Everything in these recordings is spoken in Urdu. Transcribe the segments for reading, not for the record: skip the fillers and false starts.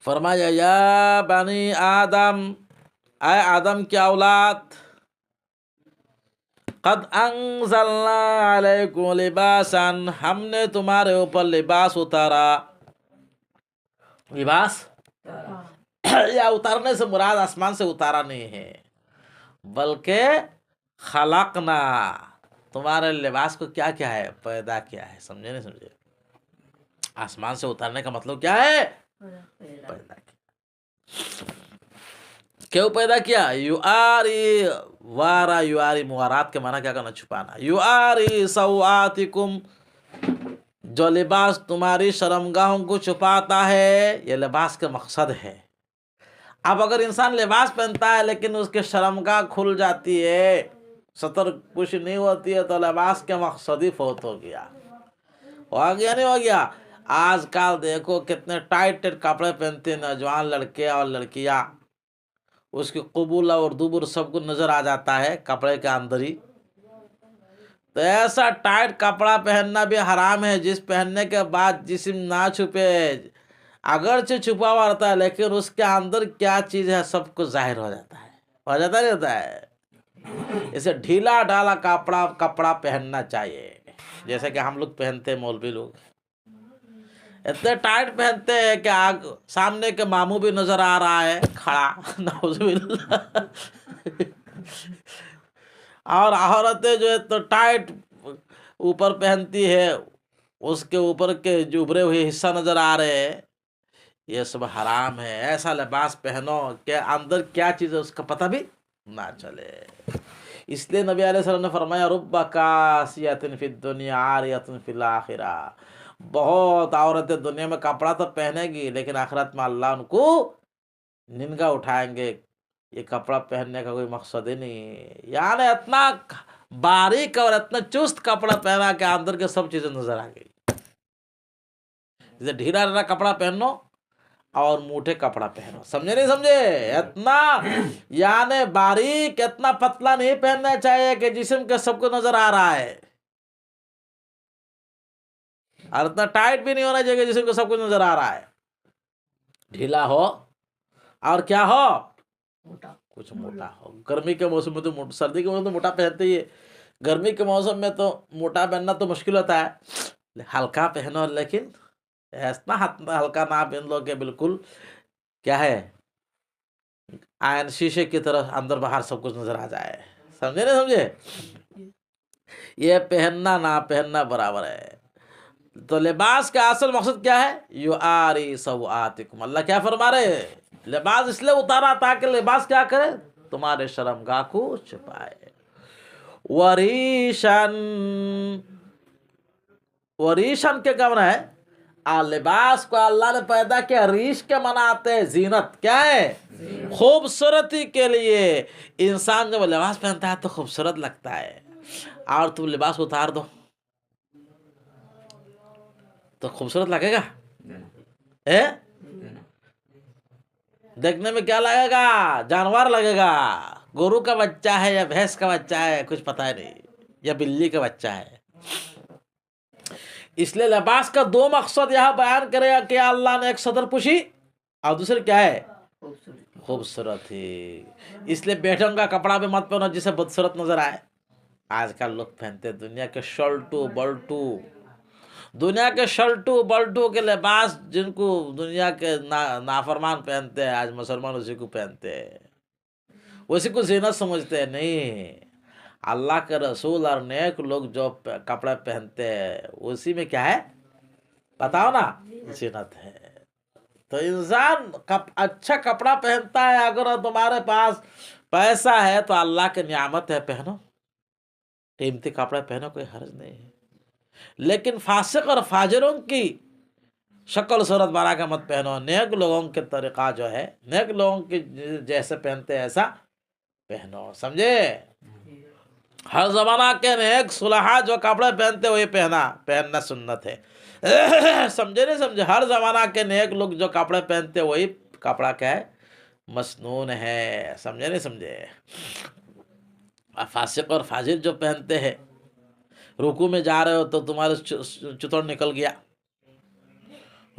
فرمایا یا بنی آدم، اے آدم کی اولاد، قد انزلنا علیکم لباسا، ہم نے تمہارے اوپر لباس اتارا. لباس یا اتارنے سے مراد آسمان سے اتارا نہیں ہے، بلکہ خلقنا، تمہارے لباس کو کیا کیا ہے؟ پیدا کیا ہے. سمجھے نہیں سمجھے؟ آسمان سے اتارنے کا مطلب کیا ہے؟ پیدا کیا. کیوں پیدا کیا؟ یواری وارا، یواری موارات کے معنی کیا کرنا؟ چھپانا. یواری سوآتکم، جو لباس تمہاری شرمگاہوں کو چھپاتا ہے، یہ لباس کا مقصد ہے. اب اگر انسان لباس پہنتا ہے لیکن اس کے شرمگاہ کھل جاتی ہے، ستر کچھ نہیں ہوتی ہے، تو لباس کے مقصد ہی فوت ہو گیا. ہو گیا نہیں ہو گیا؟ آج کل دیکھو کتنے ٹائٹ ٹائٹ کپڑے پہنتے ہیں نوجوان لڑکے اور لڑکیاں، اس کی قبول اور دبر سب کو نظر آ جاتا ہے کپڑے کے اندر ہی. تو ایسا ٹائٹ کپڑا پہننا بھی حرام ہے جس پہننے کے بعد جسم نہ چھپے، اگرچہ چھپا ہوا رہتا ہے لیکن اس کے اندر کیا چیز ہے سب کو ظاہر ہو جاتا ہے. ہو جاتا نہیں ہوتا ہے؟ اسے ڈھیلا ڈھالا کپڑا پہننا چاہیے، جیسے کہ ہم لوگ پہنتے ہیں. مولوی لوگ اتنے ٹائٹ پہنتے ہیں کہ سامنے کے ماموں بھی نظر آ رہا ہے کھڑا. نعوذ باللہ. اور عورتیں جو ہے تو ٹائٹ اوپر پہنتی ہے، اس کے اوپر کے جو ابھرے ہوئے حصہ نظر آ رہے ہیں. یہ سب حرام ہے. ایسا لباس پہنو کہ اندر کیا چیز ہے اس کا پتہ بھی نہ چلے. اس لیے نبی علیہ السلام نے فرمایا رب کاسیۃ فی الدنیا عاریۃ فی الآخرہ، بہت عورتیں دنیا میں کپڑا تو پہنے گی لیکن آخرت میں اللہ ان کو ننگا اٹھائیں گے. یہ کپڑا پہننے کا کوئی مقصد ہی نہیں. یعنی اتنا باریک اور اتنا چست کپڑا پہنا کہ اندر کے سب چیزیں نظر آ گئی. جیسے ڈھیلا ڈھیلا کپڑا پہنو اور موٹے کپڑا پہنو. سمجھے نہیں سمجھے؟ اتنا یعنی باریک، اتنا پتلا نہیں پہننا چاہیے کہ جسم کے سب کو نظر آ رہا ہے، اور اتنا ٹائٹ بھی نہیں ہونا چاہیے کہ جسم کو سب کو نظر آ رہا ہے. ڈھیلا ہو اور کیا ہو؟ کچھ موٹا ہو. گرمی کے موسم میں تو سردی کے موسم تو موٹا پہنتے ہی ہے، گرمی کے موسم میں تو موٹا پہننا تو مشکل ہوتا ہے. ہلکا پہنو، لیکن ایسا ہلکا نہ پہن لو کہ بالکل کیا ہے آئن شیشے کی طرح اندر باہر سب کچھ نظر آ جائے. سمجھے نہیں سمجھے؟ یہ پہننا نہ پہننا برابر ہے. تو لباس کا اصل مقصد کیا ہے؟ یواری سوآتکم. اللہ کیا فرما رہے ہیں؟ لباس اس لیے اتارا تاکہ لباس کیا کرے؟ تمہارے شرمگاہ کو چھپائے. وریشن، وریشن کے کیا معنی ہے؟ لباس کو اللہ نے پیدا کیا ریش کے مناتے ہیں زینت. کیا ہے؟ خوبصورتی کے لیے. انسان جب لباس پہنتا ہے تو خوبصورت لگتا ہے، اور تم لباس اتار دو تو خوبصورت لگے گا؟ دیکھنے میں کیا لگے گا؟ جانور لگے گا. گورو کا بچہ ہے یا بھینس کا بچہ ہے کچھ پتہ ہی نہیں، یا بلی کا بچہ ہے. اس لیے لباس کا دو مقصد یہاں بیان کرے گا کہ اللہ نے ایک صدر پوشی اور دوسرے کیا ہے؟ خوبصورتی. اس لیے بیٹھوں کا کپڑا بھی مت پہنو جسے بدصورت نظر آئے. آج کل لوگ پہنتے دنیا کے شرٹو بلٹو، دنیا کے شرٹو بلٹو کے لباس جن کو دنیا کے نافرمان پہنتے ہیں، آج مسلمان اسی کو پہنتے ہیں، اسی کو زینت سمجھتے ہیں. نہیں، اللہ کے رسول اور نیک لوگ جو کپڑے پہنتے ہیں اسی میں کیا ہے بتاؤ نا؟ زینت ہے. تو انسان اچھا کپڑا پہنتا ہے. اگر تمہارے پاس پیسہ ہے تو اللہ کی نعمت ہے، پہنو قیمتی کپڑے پہنو، کوئی حرج نہیں ہے. لیکن فاسق اور فاجروں کی شکل صورت بنا کے مت پہنو. نیک لوگوں کے طریقہ جو ہے، نیک لوگوں کی جیسے پہنتے ایسا پہنو. سمجھے؟ ہر زمانہ کے نیک صلحاء جو کپڑے پہنتے وہی پہننا سنت ہے. سمجھے نہیں سمجھے؟ ہر زمانہ کے نیک لوگ جو کپڑے پہنتے وہی کپڑا کیا ہے؟ مسنون ہے. سمجھے نہیں سمجھے؟ فاسق اور فاجر جو پہنتے ہیں، رکوع میں جا رہے ہو تو تمہارے چتر نکل گیا،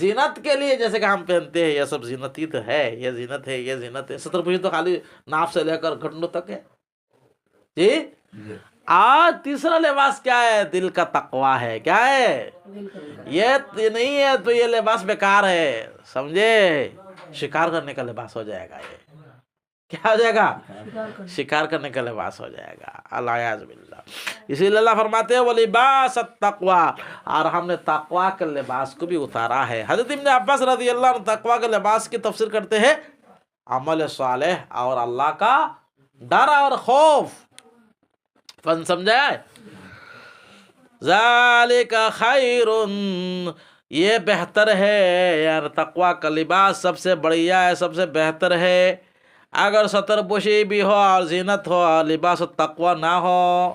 زینت کے لیے جیسے کہ ہم پہنتے ہیں، یہ سب زینت ہی تو ہے، یہ زینت ہے، یہ زینت ہے. ستر پوشی تو خالی ناف سے لے کر گھٹنوں تک ہے. جی. آج تیسرا لباس کیا ہے؟ دل کا تقوی ہے. کیا ہے؟ یہ نہیں ہے تو یہ لباس بیکار ہے، سمجھے؟ شکار کرنے کا لباس ہو جائے گا. یہ کیا ہو جائے گا؟ شکار کرنے کا لباس ہو جائے گا. الیاذ باللہ. اسی لیے اللہ فرماتے ہیں وَلِبَاسَ التَّقْوَى، اور ہم نے تقوی کے لباس کو بھی اتارا ہے. حضرت ابن عباس رضی اللہ عنہ تقوی کے لباس کی تفسیر کرتے ہیں عمل صالح اور اللہ کا ڈر اور خوف. فن سمجھا ہے؟ ذالک خیر، یہ بہتر ہے، یار تقوی کا لباس سب سے بڑھیا ہے، سب سے بہتر ہے. اگر ستر پوشی بھی ہو اور زینت ہو اور لباس التقوی نہ ہو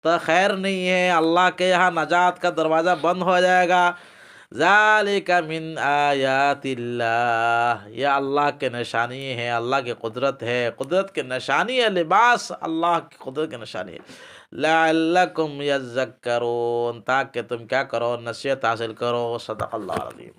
تو خیر نہیں ہے، اللہ کے یہاں نجات کا دروازہ بند ہو جائے گا. ذالک من آیات اللہ، یہ اللہ کے نشانی ہے، اللہ کی قدرت ہے، قدرت کی نشانی ہے. لباس اللہ کی قدرت کی نشانی ہے. لعلکم یذکرون، تاکہ تم کیا کرو؟ نصیحت حاصل کرو. صدق اللہ العظیم.